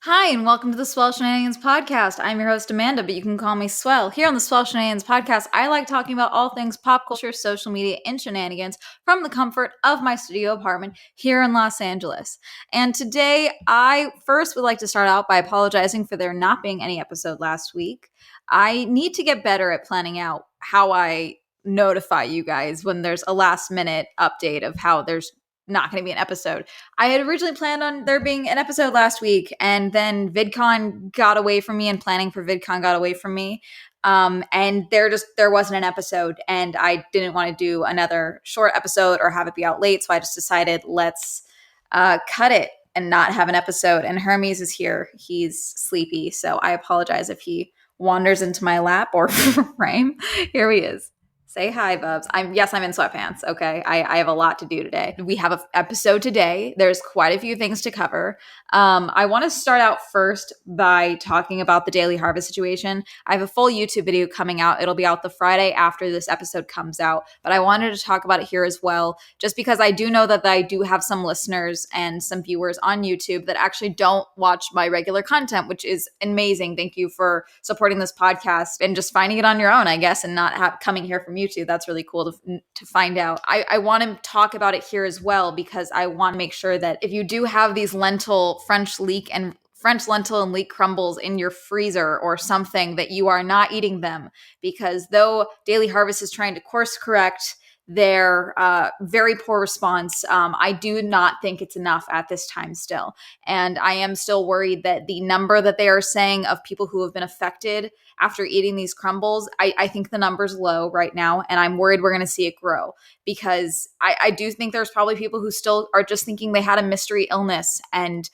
Hi, and welcome to the Swell Shenanigans podcast. I'm your host, Amanda, but you can call me Swell. Here on the Swell Shenanigans podcast, I like talking about all things pop culture, social media, and shenanigans from the comfort of my studio apartment here in Los Angeles. And today, I first would like to start out by apologizing for there not being any episode last week. I need to get better at planning out how I notify you guys when there's a last minute update of how there's not going to be an episode. I had originally planned on there being an episode last week, and then VidCon got away from me, and planning for VidCon got away from me. And there wasn't an episode, and I didn't want to do another short episode or have it be out late, so I just decided let's cut it and not have an episode. And Hermes is here; he's sleepy, so I apologize if he wanders into my lap or frame. Here he is. Say hi, Bubs. I'm in sweatpants. Okay. I have a lot to do today. We have an episode today. There's quite a few things to cover. I want to start out first by talking about the Daily Harvest situation. I have a full YouTube video coming out. It'll be out the Friday after this episode comes out, but I wanted to talk about it here as well, just because I do know that I do have some listeners and some viewers on YouTube that actually don't watch my regular content, which is amazing. Thank you for supporting this podcast and just finding it on your own, I guess, and not coming here from YouTube. That's really cool to find out. I want to talk about it here as well, because I want to make sure that if you do have these French lentil and leek crumbles in your freezer or something, that you are not eating them, because though Daily Harvest is trying to course correct their very poor response, I do not think it's enough at this time still. And I am still worried that the number that they are saying of people who have been affected after eating these crumbles, I think the number's low right now, and I'm worried we're going to see it grow, because I do think there's probably people who still are just thinking they had a mystery illness and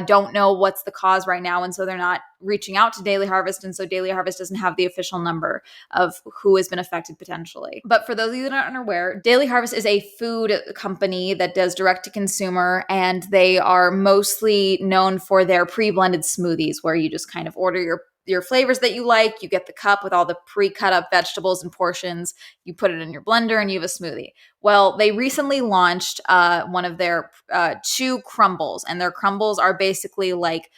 don't know what's the cause right now, and so they're not reaching out to Daily Harvest, and so Daily Harvest doesn't have the official number of who has been affected potentially. But for those of you that aren't aware, Daily Harvest is a food company that does direct to consumer, and they are mostly known for their pre-blended smoothies, where you just kind of order your flavors that you like, you get the cup with all the pre-cut up vegetables and portions, you put it in your blender, and you have a smoothie. Well, they recently launched one of their two crumbles, and their crumbles are basically like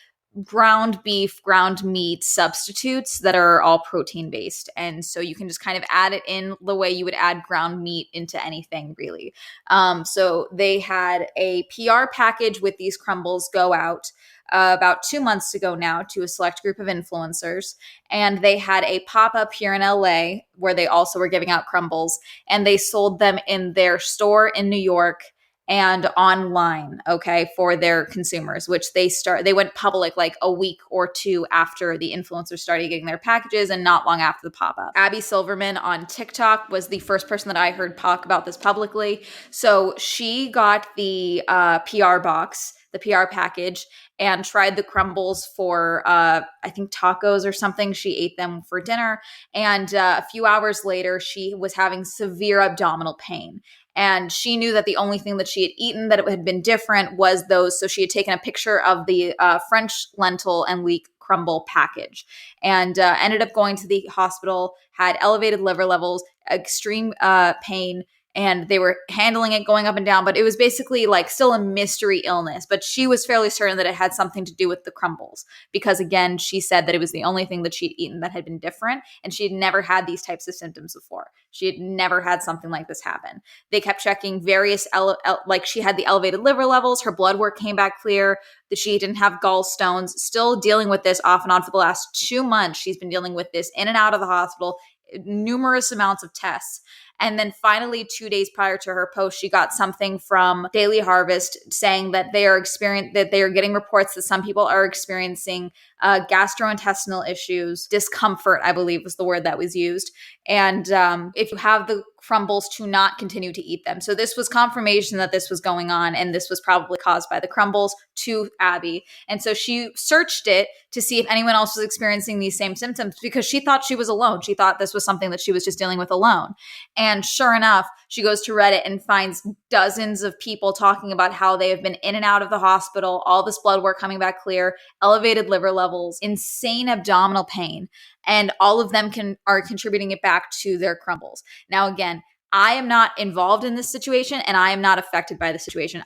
ground beef, ground meat substitutes that are all protein based. And so you can just kind of add it in the way you would add ground meat into anything, really. So they had a PR package with these crumbles go out about 2 months ago now to a select group of influencers. And they had a pop-up here in LA where they also were giving out crumbles, and they sold them in their store in New York and online, okay, for their consumers, which they went public like a week or two after the influencers started getting their packages, and not long after the pop-up. Abby Silverman on TikTok was the first person that I heard talk about this publicly. So she got the PR box, the PR package, and tried the crumbles for, I think, tacos or something. She ate them for dinner. And a few hours later, she was having severe abdominal pain. And she knew that the only thing that she had eaten that it had been different was those. So she had taken a picture of the French lentil and leek crumble package, and ended up going to the hospital, had elevated liver levels, extreme pain, and they were handling it going up and down, but it was basically like still a mystery illness. But she was fairly certain that it had something to do with the crumbles, because again, she said that it was the only thing that she'd eaten that had been different, and she had never had these types of symptoms before. She had never had something like this happen. They kept checking various, like she had the elevated liver levels, her blood work came back clear, that she didn't have gallstones, still dealing with this off and on for the last 2 months. She's been dealing with this in and out of the hospital, numerous amounts of tests. And then finally, 2 days prior to her post, she got something from Daily Harvest saying that they are getting reports that some people are experiencing gastrointestinal issues, discomfort, I believe was the word that was used. And if you have the crumbles, to not continue to eat them. So this was confirmation that this was going on, and this was probably caused by the crumbles to Abby. And so she searched it to see if anyone else was experiencing these same symptoms, because she thought she was alone. She thought this was something that she was just dealing with alone. And sure enough, she goes to Reddit and finds dozens of people talking about how they have been in and out of the hospital, all this blood work coming back clear, elevated liver levels, insane abdominal pain, and all of them are contributing it back to their crumbles. Now, again, I am not involved in this situation and I am not affected by the situation.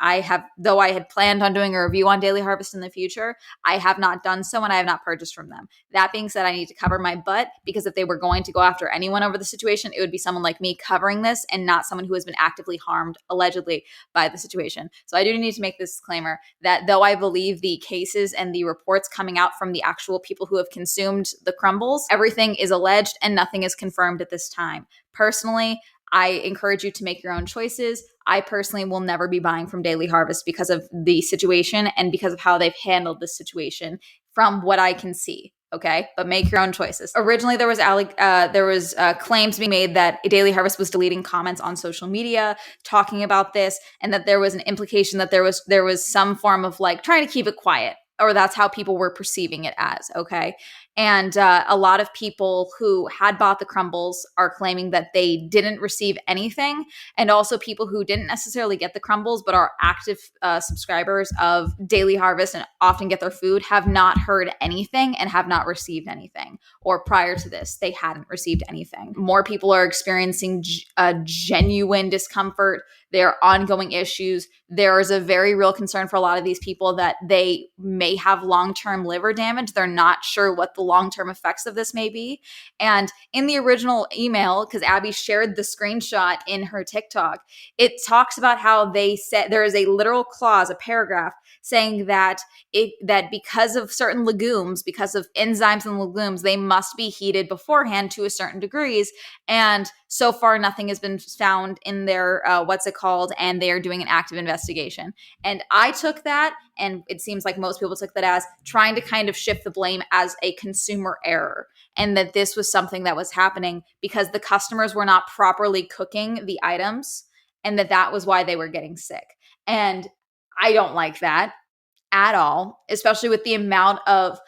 Though I had planned on doing a review on Daily Harvest in the future, I have not done so and I have not purchased from them. That being said, I need to cover my butt because if they were going to go after anyone over the situation, it would be someone like me covering this and not someone who has been actively harmed, allegedly, by the situation. So I do need to make this disclaimer that though I believe the cases and the reports coming out from the actual people who have consumed the crumbles, everything is alleged and nothing is confirmed at this time. Personally, I encourage you to make your own choices. I personally will never be buying from Daily Harvest because of the situation and because of how they've handled this situation from what I can see. Okay, but make your own choices. Originally, there was claims being made that Daily Harvest was deleting comments on social media talking about this, and that there was an implication that there was some form of like trying to keep it quiet, or that's how people were perceiving it as. Okay. And a lot of people who had bought the crumbles are claiming that they didn't receive anything. And also people who didn't necessarily get the crumbles, but are active subscribers of Daily Harvest and often get their food, have not heard anything and have not received anything. Or prior to this, they hadn't received anything. More people are experiencing genuine discomfort. There are ongoing issues. There is a very real concern for a lot of these people that they may have long-term liver damage. They're not sure what the long-term effects of this may be. And in the original email, because Abby shared the screenshot in her TikTok, it talks about how they said there is a literal clause, a paragraph saying that that because of certain legumes, because of enzymes in legumes, they must be heated beforehand to a certain degrees. And so far, nothing has been found in their and they are doing an active investigation. And I took that, and it seems like most people took that as trying to kind of shift the blame as a consumer error, and that this was something that was happening because the customers were not properly cooking the items, and that was why they were getting sick. And I don't like that at all, especially with the amount of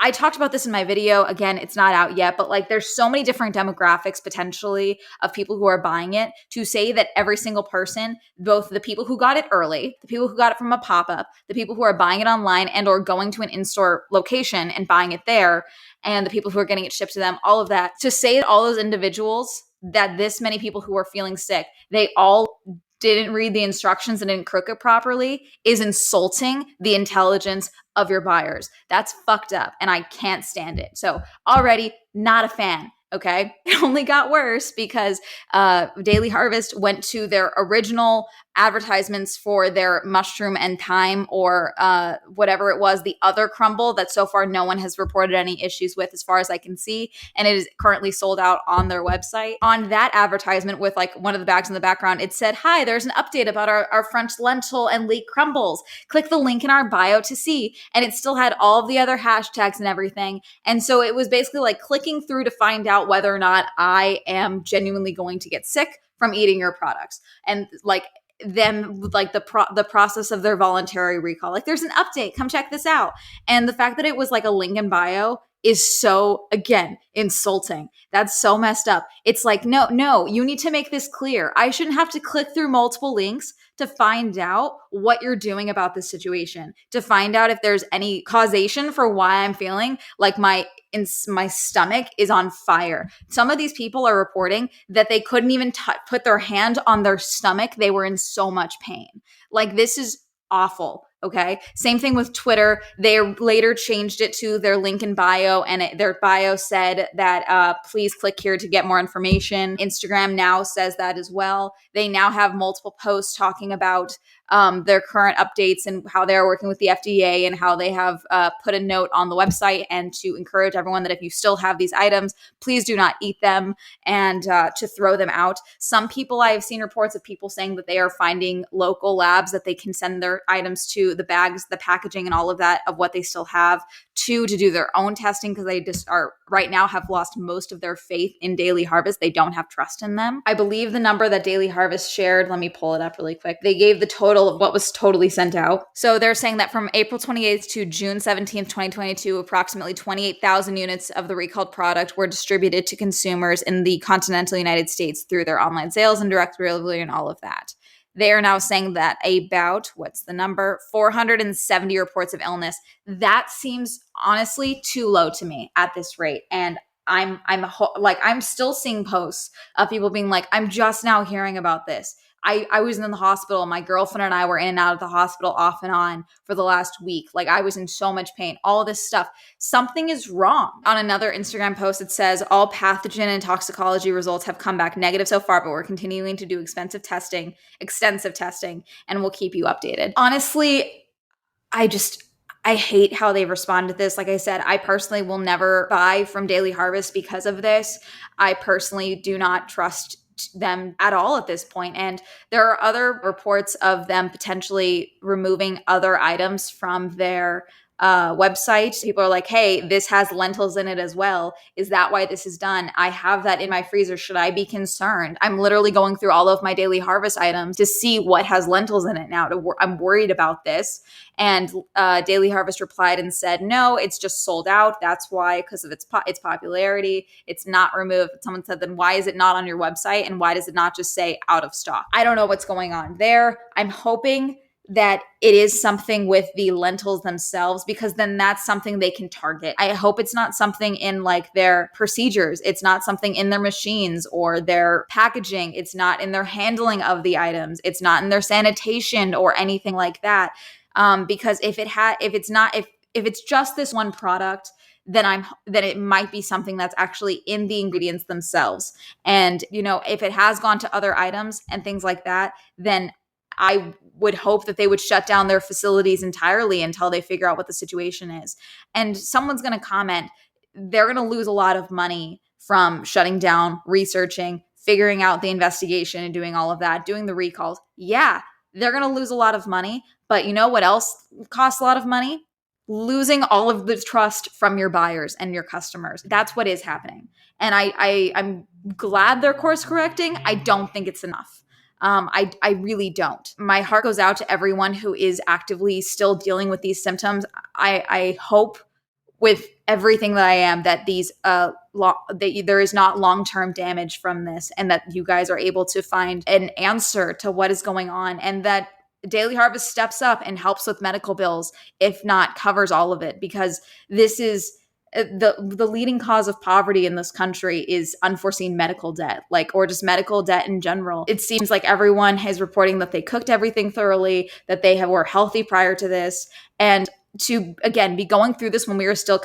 I talked about this in my video. Again, it's not out yet, but like there's so many different demographics potentially of people who are buying it, to say that every single person, both the people who got it early, the people who got it from a pop-up, the people who are buying it online and or going to an in-store location and buying it there, and the people who are getting it shipped to them, all of that, to say that all those individuals, that this many people who are feeling sick, they all didn't read the instructions and didn't cook it properly, is insulting the intelligence of your buyers. That's fucked up, and I can't stand it. So already not a fan. Okay. It only got worse because Daily Harvest went to their original advertisements for their mushroom and thyme, or whatever it was, the other crumble that so far no one has reported any issues with as far as I can see. And it is currently sold out on their website. On that advertisement with like one of the bags in the background, it said, "Hi, there's an update about our French lentil and leek crumbles. Click the link in our bio to see." And it still had all of the other hashtags and everything. And so it was basically like clicking through to find out whether or not I am genuinely going to get sick from eating your products. And like them, like the process of their voluntary recall. Like, there's an update, come check this out. And the fact that it was like a link in bio is so, again, insulting. That's so messed up. It's like, no, you need to make this clear. I shouldn't have to click through multiple links to find out what you're doing about this situation, to find out if there's any causation for why I'm feeling like my stomach is on fire. Some of these people are reporting that they couldn't even put their hand on their stomach. They were in so much pain. Like, this is awful. Okay. Same thing with Twitter. They later changed it to their link in bio, and their bio said that please click here to get more information. Instagram now says that as well. They now have multiple posts talking about their current updates and how they're working with the FDA, and how they have put a note on the website and to encourage everyone that if you still have these items, please do not eat them, and to throw them out. Some people, I have seen reports of people saying that they are finding local labs that they can send their items to, the bags, the packaging, and all of that of what they still have to do their own testing, because they just are right now have lost most of their faith in Daily Harvest. They don't have trust in them. I believe the number that Daily Harvest shared, let me pull it up really quick. They gave the total of what was totally sent out. So they're saying that from April 28th to June 17th, 2022, approximately 28,000 units of the recalled product were distributed to consumers in the continental United States through their online sales and direct delivery and all of that. They are now saying that about, what's the number? 470 reports of illness. That seems honestly too low to me at this rate. And I'm still seeing posts of people being like, I'm just now hearing about this. I was in the hospital. My girlfriend and I were in and out of the hospital off and on for the last week. Like, I was in so much pain, all this stuff. Something is wrong. On another Instagram post, it says all pathogen and toxicology results have come back negative so far, but we're continuing to do extensive testing, and we'll keep you updated. Honestly, I hate how they responded to this. Like I said, I personally will never buy from Daily Harvest because of this. I personally do not trust them at all at this point. And there are other reports of them potentially removing other items from their website. People are like, hey, this has lentils in it as well. Is that why this is done? I have that in my freezer. Should I be concerned? I'm literally going through all of my Daily Harvest items to see what has lentils in it now. I'm worried about this. And Daily Harvest replied and said, no, it's just sold out. That's why, because of its popularity. It's not removed. Someone said, then why is it not on your website? And why does it not just say out of stock? I don't know what's going on there. I'm hoping that it is something with the lentils themselves, because then that's something they can target. I hope it's not something in like their procedures. It's not something in their machines or their packaging. It's not in their handling of the items. It's not in their sanitation or anything like that. Because if it's just this one product, then it might be something that's actually in the ingredients themselves. And, if it has gone to other items and things like that, then I would hope that they would shut down their facilities entirely until they figure out what the situation is. And someone's going to comment, they're going to lose a lot of money from shutting down, researching, figuring out the investigation and doing all of that, doing the recalls. Yeah, they're going to lose a lot of money. But you know what else costs a lot of money? Losing all of the trust from your buyers and your customers. That's what is happening. And I'm glad they're course correcting. I don't think it's enough. I really don't. My heart goes out to everyone who is actively still dealing with these symptoms. I hope with everything that I am that there is not long-term damage from this, and that you guys are able to find an answer to what is going on, and that Daily Harvest steps up and helps with medical bills, if not covers all of it, because this is the leading cause of poverty in this country is unforeseen medical debt, or just medical debt in general. It seems like everyone is reporting that they cooked everything thoroughly, that they were healthy prior to this, and to, again, be going through this when we are still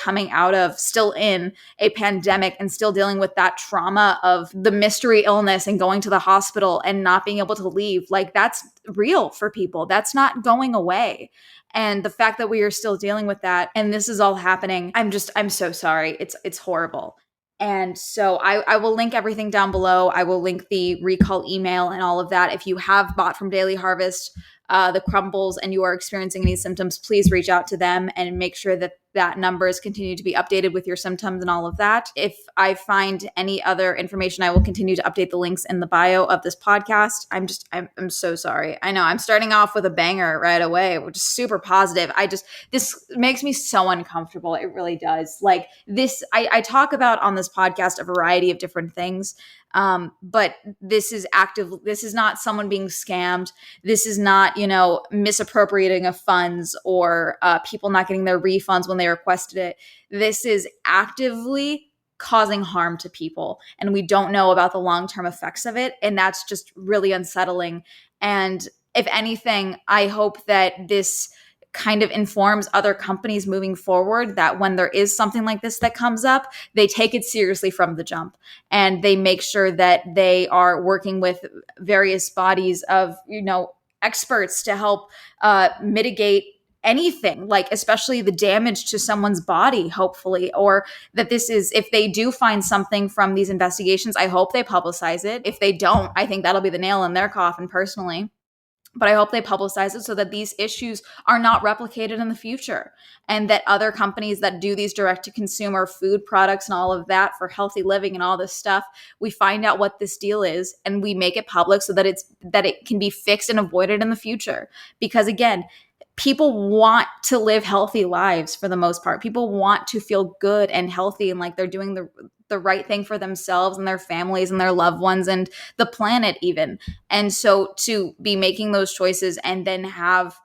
in a pandemic and still dealing with that trauma of the mystery illness and going to the hospital and not being able to leave. That's real for people. That's not going away. And the fact that we are still dealing with that and this is all happening, I'm so sorry. It's horrible. And so I will link everything down below. I will link the recall email and all of that. If you have bought from Daily Harvest, the crumbles, and you are experiencing any symptoms, please reach out to them and make sure that numbers continue to be updated with your symptoms and all of that. If I find any other information, I will continue to update the links in the bio of this podcast. I'm so sorry. I know I'm starting off with a banger right away, which is super positive. This makes me so uncomfortable. It really does. I talk about on this podcast a variety of different things. But this is not someone being scammed. This is not, misappropriating of funds or people not getting their refunds when they requested it. This is actively causing harm to people, and we don't know about the long-term effects of it. And that's just really unsettling. And if anything, I hope that this kind of informs other companies moving forward that when there is something like this that comes up, they take it seriously from the jump, and they make sure that they are working with various bodies of, experts to help mitigate anything, especially the damage to someone's body, hopefully, or that if they do find something from these investigations, I hope they publicize it. If they don't, I think that'll be the nail in their coffin personally. But I hope they publicize it so that these issues are not replicated in the future, and that other companies that do these direct-to-consumer food products and all of that for healthy living and all this stuff, we find out what this deal is and we make it public so that it can be fixed and avoided in the future. Because again, people want to live healthy lives for the most part. People want to feel good and healthy and like they're doing the right thing for themselves and their families and their loved ones and the planet even. And so to be making those choices and then have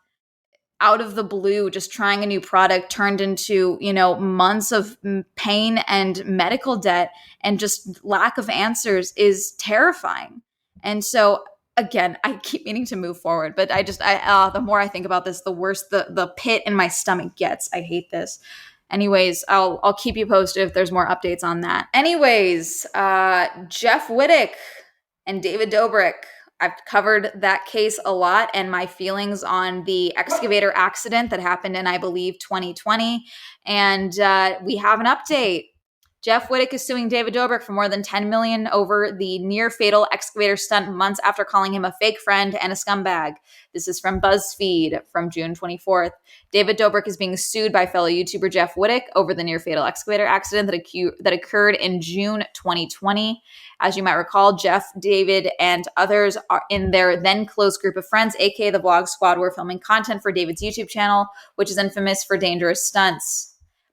out of the blue, just trying a new product turned into, months of pain and medical debt and just lack of answers is terrifying. And so again, I keep meaning to move forward, but the more I think about this, the worse the pit in my stomach gets. I hate this. Anyways, I'll keep you posted if there's more updates on that. Anyways, Jeff Widdick and David Dobrik. I've covered that case a lot and my feelings on the excavator accident that happened in, I believe, 2020. And we have an update. Jeff Wittek is suing David Dobrik for more than $10 million over the near-fatal excavator stunt months after calling him a fake friend and a scumbag. This is from BuzzFeed from June 24th. David Dobrik is being sued by fellow YouTuber Jeff Wittek over the near-fatal excavator accident that occurred in June 2020. As you might recall, Jeff, David, and others are in their then close group of friends, aka the Vlog Squad, were filming content for David's YouTube channel, which is infamous for dangerous stunts.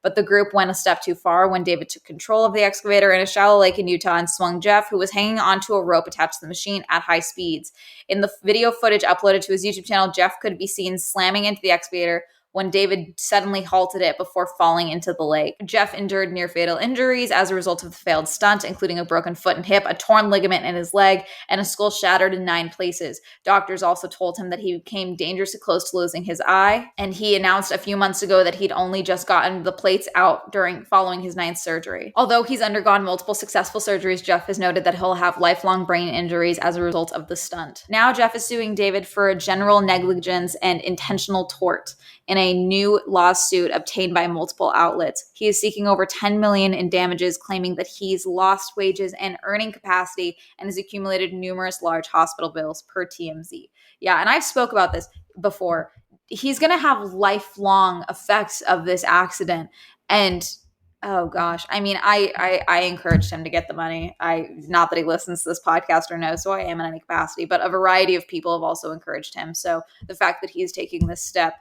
But the group went a step too far when David took control of the excavator in a shallow lake in Utah and swung Jeff, who was hanging onto a rope attached to the machine at high speeds. In the video footage uploaded to his YouTube channel, Jeff could be seen slamming into the excavator when David suddenly halted it before falling into the lake. Jeff endured near-fatal injuries as a result of the failed stunt, including a broken foot and hip, a torn ligament in his leg, and a skull shattered in 9 places. Doctors also told him that he came dangerously close to losing his eye, and he announced a few months ago that he'd only just gotten the plates out following his 9th surgery. Although he's undergone multiple successful surgeries, Jeff has noted that he'll have lifelong brain injuries as a result of the stunt. Now Jeff is suing David for general negligence and intentional tort in a new lawsuit obtained by multiple outlets. He is seeking over $10 million in damages, claiming that he's lost wages and earning capacity and has accumulated numerous large hospital bills, per TMZ. Yeah, and I've spoke about this before. He's going to have lifelong effects of this accident. And oh gosh, I mean, I encouraged him to get the money. Not that he listens to this podcast or knows who I am in any capacity, but a variety of people have also encouraged him. So the fact that he's taking this step,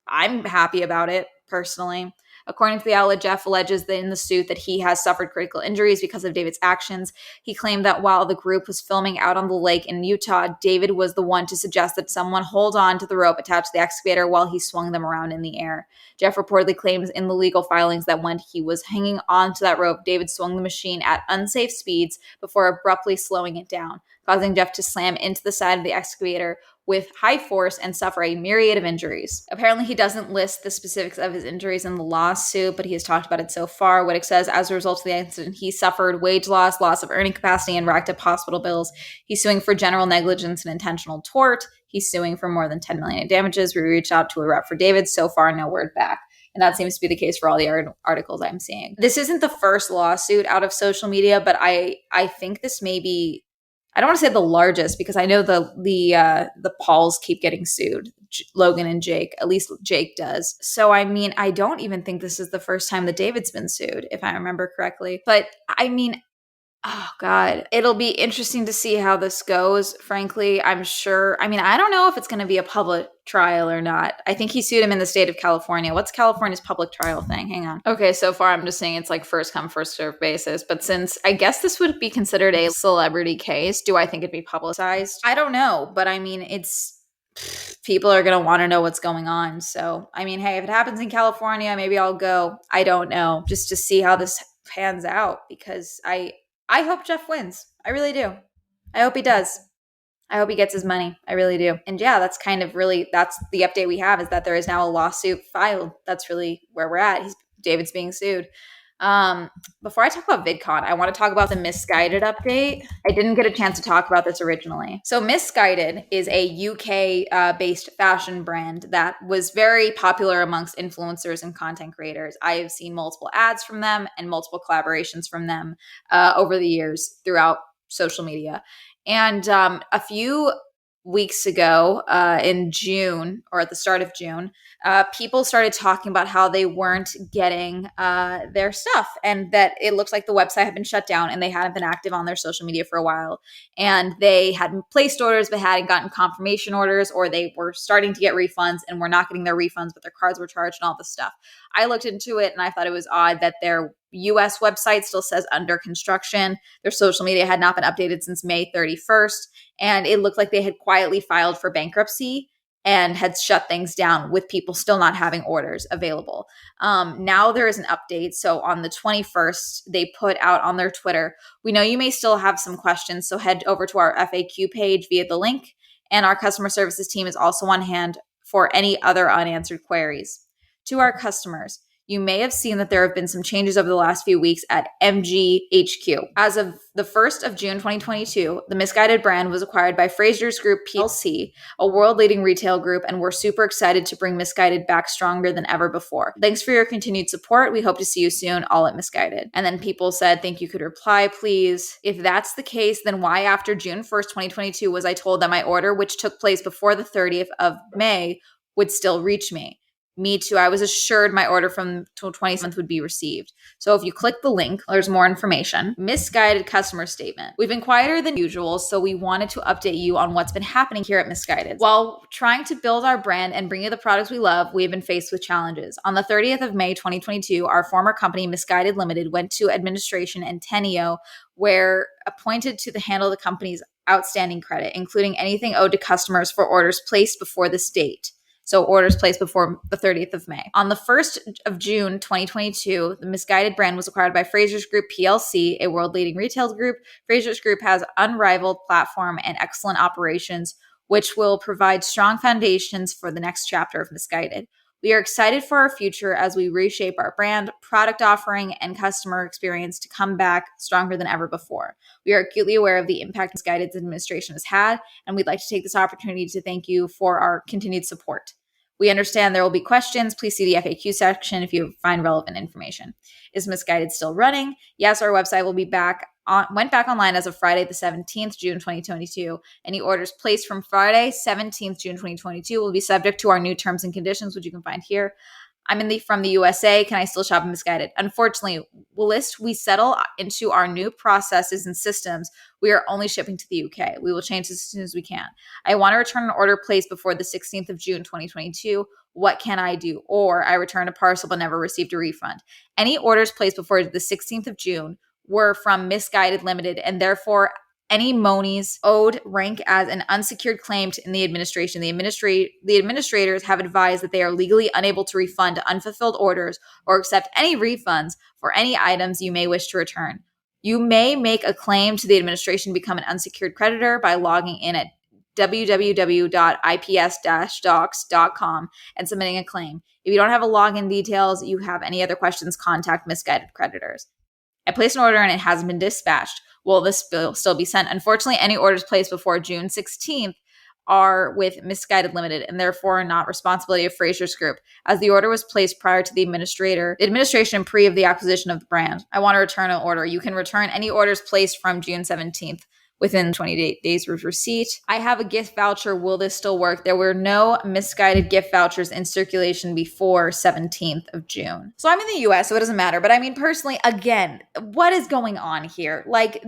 I'm happy about it, personally. According to the outlet, Jeff alleges that in the suit that he has suffered critical injuries because of David's actions. He claimed that while the group was filming out on the lake in Utah, David was the one to suggest that someone hold on to the rope attached to the excavator while he swung them around in the air. Jeff reportedly claims in the legal filings that when he was hanging on to that rope, David swung the machine at unsafe speeds before abruptly slowing it down, causing Jeff to slam into the side of the excavator with high force and suffer a myriad of injuries. Apparently, he doesn't list the specifics of his injuries in the lawsuit, but he has talked about it so far. Wittek says, as a result of the incident, he suffered wage loss, loss of earning capacity, and racked up hospital bills. He's suing for general negligence and intentional tort. He's suing for more than $10 million in damages. We reached out to a rep for David. So far, no word back. And that seems to be the case for all the articles I'm seeing. This isn't the first lawsuit out of social media, but I think this may be, I don't want to say the largest, because I know the Pauls keep getting sued, Logan and Jake. At least Jake does. So I mean, I don't even think this is the first time that David's been sued, if I remember correctly. But I mean, oh God, it'll be interesting to see how this goes. Frankly, I'm sure. I mean, I don't know if it's going to be a public trial or not. I think he sued him in the state of California. What's California's public trial thing? Hang on. Okay, so far I'm just saying it's like first come, first served basis. But since I guess this would be considered a celebrity case, do I think it'd be publicized? I don't know. But I mean, people are going to want to know what's going on. So, I mean, hey, if it happens in California, maybe I'll go. I don't know. Just to see how this pans out, because I hope Jeff wins. I really do. I hope he does. I hope he gets his money. I really do. And yeah, that's kind of really, that's the update we have, is that there is now a lawsuit filed. That's really where we're at. David's being sued. Before I talk about VidCon, I want to talk about the Misguided update. I didn't get a chance to talk about this originally. So Misguided is a UK based fashion brand that was very popular amongst influencers and content creators. I have seen multiple ads from them and multiple collaborations from them over the years throughout social media. And a few weeks ago in June, or at the start of June, people started talking about how they weren't getting their stuff, and that it looks like the website had been shut down and they hadn't been active on their social media for a while. And they hadn't placed orders but hadn't gotten confirmation orders, or they were starting to get refunds and were not getting their refunds, but their cards were charged and all this stuff. I looked into it and I thought it was odd that their US website still says under construction. Their social media had not been updated since May 31st. And it looked like they had quietly filed for bankruptcy. and had shut things down with people still not having orders available. Now there is an update. So on the 21st, they put out on their Twitter, we know you may still have some questions, so head over to our FAQ page via the link. And our customer services team is also on hand for any other unanswered queries. To our customers, you may have seen that there have been some changes over the last few weeks at MGHQ. As of the 1st of June 2022, the Misguided brand was acquired by Fraser's Group PLC, a world-leading retail group, and we're super excited to bring Misguided back stronger than ever before. Thanks for your continued support. We hope to see you soon, all at Misguided. And then people said, thank you, could reply, please. If that's the case, then why after June 1st, 2022 was I told that my order, which took place before the 30th of May, would still reach me? Me too. I was assured my order from 27th would be received. So if you click the link, there's more information. Misguided customer statement. We've been quieter than usual, so we wanted to update you on what's been happening here at Misguided. While trying to build our brand and bring you the products we love, we have been faced with challenges. On the 30th of May, 2022, our former company, Misguided Limited, went to administration and Teneo, were appointed to handle the company's outstanding credit, including anything owed to customers for orders placed before this date. So orders placed before the 30th of May. On the 1st of June, 2022, the Misguided brand was acquired by Fraser's Group PLC, a world-leading retail group. Fraser's Group has unrivaled platform and excellent operations, which will provide strong foundations for the next chapter of Misguided. We are excited for our future as we reshape our brand, product offering, and customer experience to come back stronger than ever before. We are acutely aware of the impact Misguided's administration has had, and we'd like to take this opportunity to thank you for our continued support. We understand there will be questions. Please see the FAQ section if you find relevant information. Is Misguided still running? Yes, our website will be went back online as of Friday the 17th, June 2022. Any orders placed from Friday, 17th, June 2022 will be subject to our new terms and conditions, which you can find here. I'm from the USA. Can I still shop in Misguided? Unfortunately, we settle into our new processes and systems, we are only shipping to the UK. We will change this as soon as we can. I want to return an order placed before the 16th of June, 2022. What can I do? Or I returned a parcel but never received a refund. Any orders placed before the 16th of June were from Misguided Limited, and therefore any monies owed rank as an unsecured claim in the administration. The administrators have advised that they are legally unable to refund unfulfilled orders or accept any refunds for any items you may wish to return. You may make a claim to the administration to become an unsecured creditor by logging in at www.ips-docs.com and submitting a claim. If you don't have a login details, you have any other questions, contact Misguided creditors. I placed an order and it hasn't been dispatched. Will this bill still be sent? Unfortunately, any orders placed before June 16th are with Misguided Limited and therefore not responsibility of Fraser's Group, as the order was placed prior to the administration pre of the acquisition of the brand. I want to return an order. You can return any orders placed from June 17th within 28 days of receipt. I have a gift voucher. Will this still work? There were no Misguided gift vouchers in circulation before 17th of June. So I'm in the US, so it doesn't matter. But I mean, personally, again, what is going on here? Like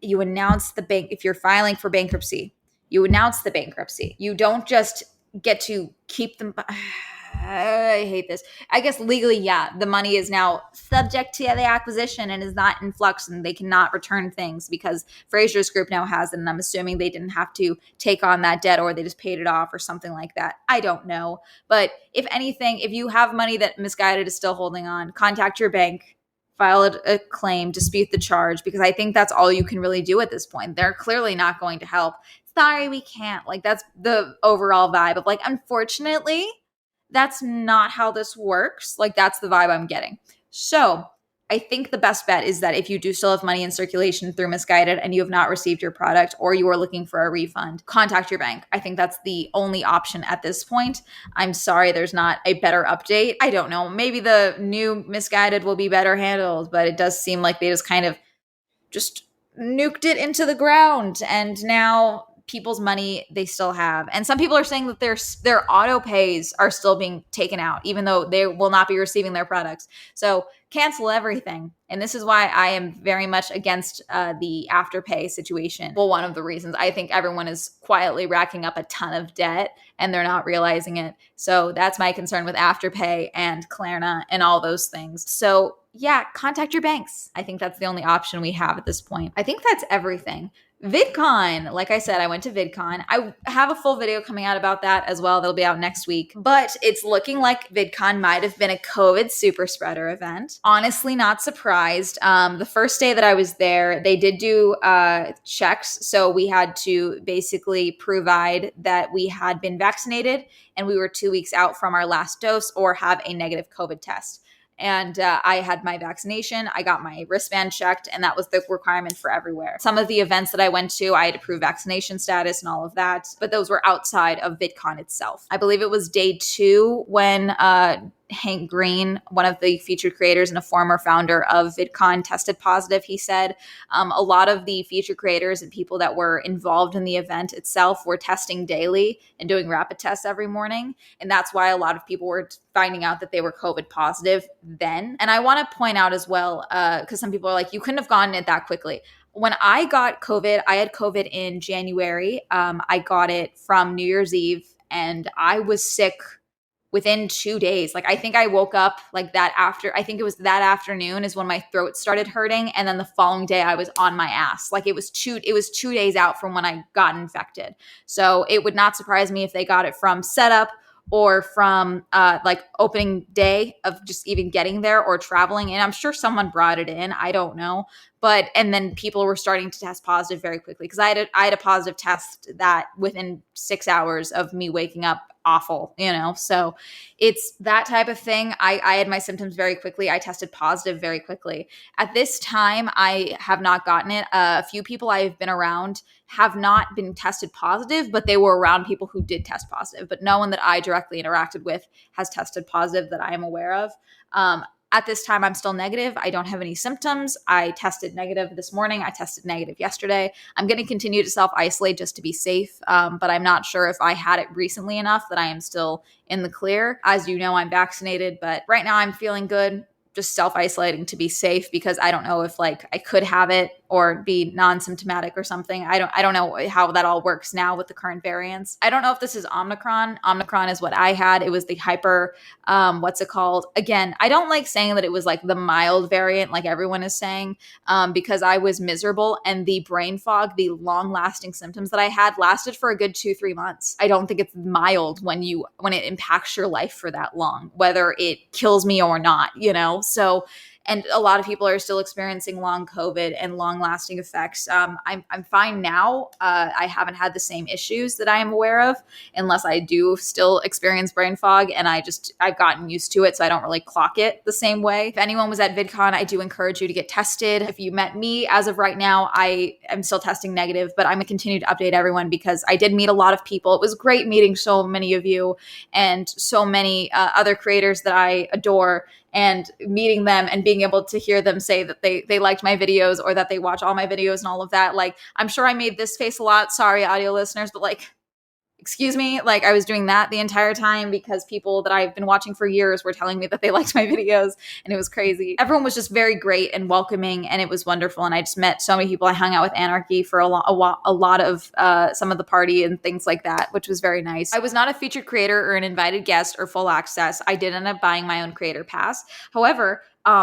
you announce the bank, if you're filing for bankruptcy, you announce the bankruptcy. You don't just get to keep them. I hate this. I guess legally, yeah, the money is now subject to the acquisition and is not in flux, and they cannot return things because Fraser's Group now has it, and I'm assuming they didn't have to take on that debt or they just paid it off or something like that. I don't know. But if anything, if you have money that Misguided is still holding on, contact your bank, file a claim, dispute the charge, because I think that's all you can really do at this point. They're clearly not going to help. Sorry, we can't. Like, that's the overall vibe of like, unfortunately, that's not how this works. Like, that's the vibe I'm getting. So I think the best bet is that if you do still have money in circulation through Misguided and you have not received your product or you are looking for a refund, contact your bank. I think that's the only option at this point. I'm sorry there's not a better update. I don't know. Maybe the new Misguided will be better handled, but it does seem like they just kind of just nuked it into the ground, and now people's money they still have. And some people are saying that their auto pays are still being taken out, even though they will not be receiving their products. So cancel everything. And this is why I am very much against the Afterpay situation. Well, one of the reasons I think everyone is quietly racking up a ton of debt and they're not realizing it. So that's my concern with Afterpay and Klarna and all those things. So yeah, contact your banks. I think that's the only option we have at this point. I think that's everything. VidCon. Like I said, I went to VidCon. I have a full video coming out about that as well. That'll be out next week. But it's looking like VidCon might have been a COVID super spreader event. Honestly, not surprised. The first day that I was there, they did do checks. So we had to basically provide that we had been vaccinated and we were 2 weeks out from our last dose or have a negative COVID test. And I had my vaccination. I got my wristband checked, and that was the requirement for everywhere. Some of the events that I went to, I had to prove vaccination status and all of that, but those were outside of VidCon itself. I believe it was day 2 when Hank Green, one of the featured creators and a former founder of VidCon, tested positive. He said a lot of the featured creators and people that were involved in the event itself were testing daily and doing rapid tests every morning. And that's why a lot of people were finding out that they were COVID positive then. And I want to point out as well, because some people are like, you couldn't have gotten it that quickly. When I got COVID, I had COVID in January. I got it from New Year's Eve, and I was sick within 2 days. Like, I think I woke up like that after, I think it was that afternoon is when my throat started hurting. And then the following day I was on my ass. Like it was 2 days out from when I got infected. So it would not surprise me if they got it from setup or from like opening day of just even getting there or traveling in. I'm sure someone brought it in. I don't know. But, and then people were starting to test positive very quickly because I had a positive test that within 6 hours of me waking up awful, so it's that type of thing. I had my symptoms very quickly. I tested positive very quickly. At this time, I have not gotten it. A few people I've been around have not been tested positive, but they were around people who did test positive, but no one that I directly interacted with has tested positive that I am aware of. At this time, I'm still negative. I don't have any symptoms. I tested negative this morning. I tested negative yesterday. I'm going to continue to self-isolate just to be safe, but I'm not sure if I had it recently enough that I am still in the clear. As you know, I'm vaccinated, but right now I'm feeling good. Just self-isolating to be safe because I don't know if like I could have it or be non-symptomatic or something. I don't know how that all works now with the current variants. I don't know if this is Omicron. Omicron is what I had. It was the hyper, what's it called? Again, I don't like saying that it was like the mild variant like everyone is saying because I was miserable and the brain fog, the long-lasting symptoms that I had lasted for a good 2-3 months. I don't think it's mild when it impacts your life for that long, whether it kills me or not, So, and a lot of people are still experiencing long COVID and long lasting effects. I'm fine now. I haven't had the same issues that I am aware of, unless I do still experience brain fog, and I've gotten used to it, so I don't really clock it the same way. If anyone was at VidCon, I do encourage you to get tested. If you met me, as of right now, I am still testing negative, but I'm gonna continue to update everyone because I did meet a lot of people. It was great meeting so many of you and so many other creators that I adore, and meeting them and being able to hear them say that they liked my videos or that they watch all my videos and all of that. Like, I'm sure I made this face a lot. Sorry, audio listeners, but like, excuse me, like I was doing that the entire time because people that I've been watching for years were telling me that they liked my videos, and it was crazy. Everyone was just very great and welcoming, and it was wonderful. And I just met so many people. I hung out with Anarchy for a lot of some of the party and things like that, which was very nice. I was not a featured creator or an invited guest or full access. I did end up buying my own creator pass. However,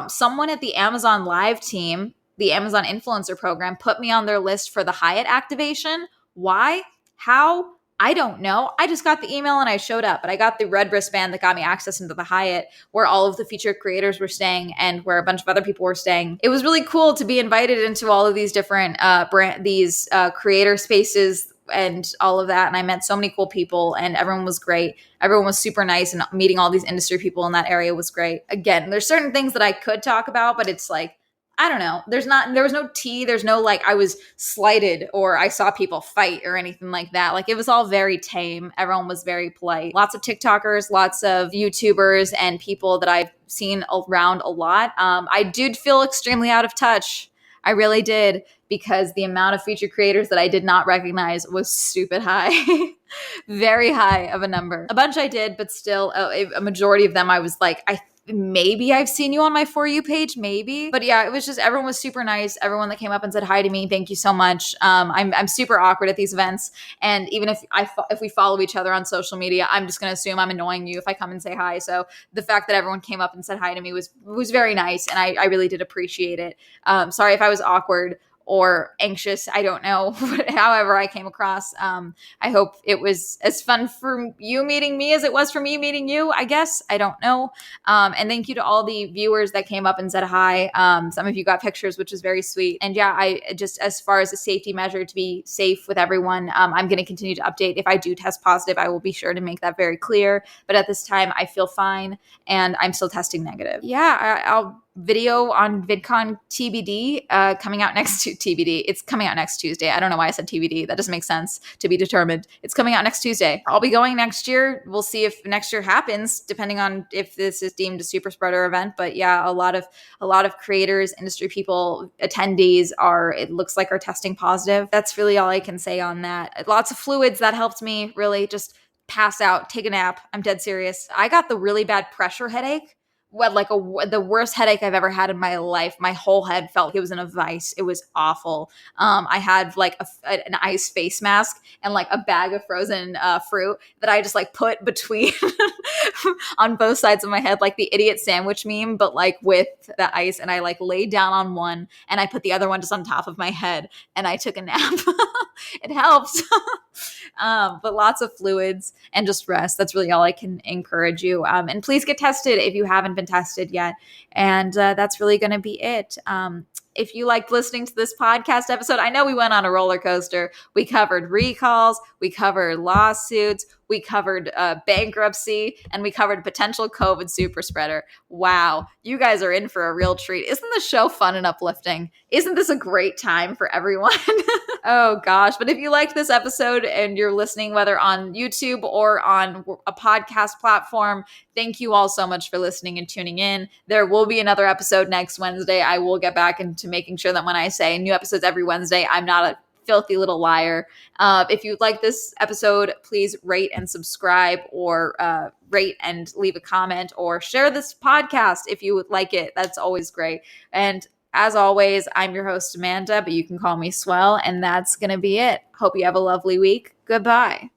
someone at the Amazon Live team, the Amazon Influencer Program, put me on their list for the Hyatt activation. Why? How? I don't know. I just got the email and I showed up, but I got the red wristband that got me access into the Hyatt where all of the featured creators were staying and where a bunch of other people were staying. It was really cool to be invited into all of these different creator spaces and all of that. And I met so many cool people and everyone was great. Everyone was super nice, and meeting all these industry people in that area was great. Again, there's certain things that I could talk about, but it's like, I don't know. There was no tea. There's no like I was slighted or I saw people fight or anything like that. Like, it was all very tame. Everyone was very polite. Lots of TikTokers, lots of YouTubers, and people that I've seen around a lot. I did feel extremely out of touch. I really did, because the amount of featured creators that I did not recognize was stupid high. Very high of a number. A bunch I did, but still a majority of them I was like, maybe I've seen you on my For You page, maybe. But yeah, it was just, everyone was super nice. Everyone that came up and said hi to me, thank you so much. I'm super awkward at these events. And even if we follow each other on social media, I'm just going to assume I'm annoying you if I come and say hi. So the fact that everyone came up and said hi to me was very nice. And I really did appreciate it. Sorry if I was awkward or anxious. I don't know. However I came across. I hope it was as fun for you meeting me as it was for me meeting you, I guess. I don't know. And thank you to all the viewers that came up and said hi. Some of you got pictures, which is very sweet. And yeah, I just, as far as a safety measure to be safe with everyone, I'm going to continue to update. If I do test positive, I will be sure to make that very clear. But at this time, I feel fine and I'm still testing negative. Yeah, I'll video on VidCon TBD coming out next TBD. It's coming out next Tuesday. I don't know why I said TBD. That doesn't make sense. To be determined. It's coming out next Tuesday. I'll be going next year. We'll see if next year happens, depending on if this is deemed a super spreader event. But yeah, a lot of creators, industry people, attendees it looks like are testing positive. That's really all I can say on that. Lots of fluids that helped me really just pass out, take a nap. I'm dead serious. I got the really bad pressure headache. The worst headache I've ever had in my life. My whole head felt like it was in a vice. It was awful. I had like an ice face mask and like a bag of frozen fruit that I just like put between on both sides of my head, like the idiot sandwich meme, but like with the ice. And I like laid down on one and I put the other one just on top of my head and I took a nap. It helped. But lots of fluids and just rest. That's really all I can encourage you. And please get tested if you haven't been tested yet. And that's really going to be it. If you liked listening to this podcast episode, I know we went on a roller coaster. We covered recalls, we covered lawsuits, we covered bankruptcy, and we covered potential COVID super spreader. Wow, you guys are in for a real treat. Isn't the show fun and uplifting? Isn't this a great time for everyone? Oh gosh, but if you liked this episode and you're listening, whether on YouTube or on a podcast platform, thank you all so much for listening and tuning in. There will be another episode next Wednesday. I will get back into making sure that when I say new episodes every Wednesday, I'm not a filthy little liar. If you like this episode, please rate and subscribe, or rate and leave a comment, or share this podcast if you would like it. That's always great. And as always, I'm your host, Amanda, but you can call me Swell, and that's going to be it. Hope you have a lovely week. Goodbye.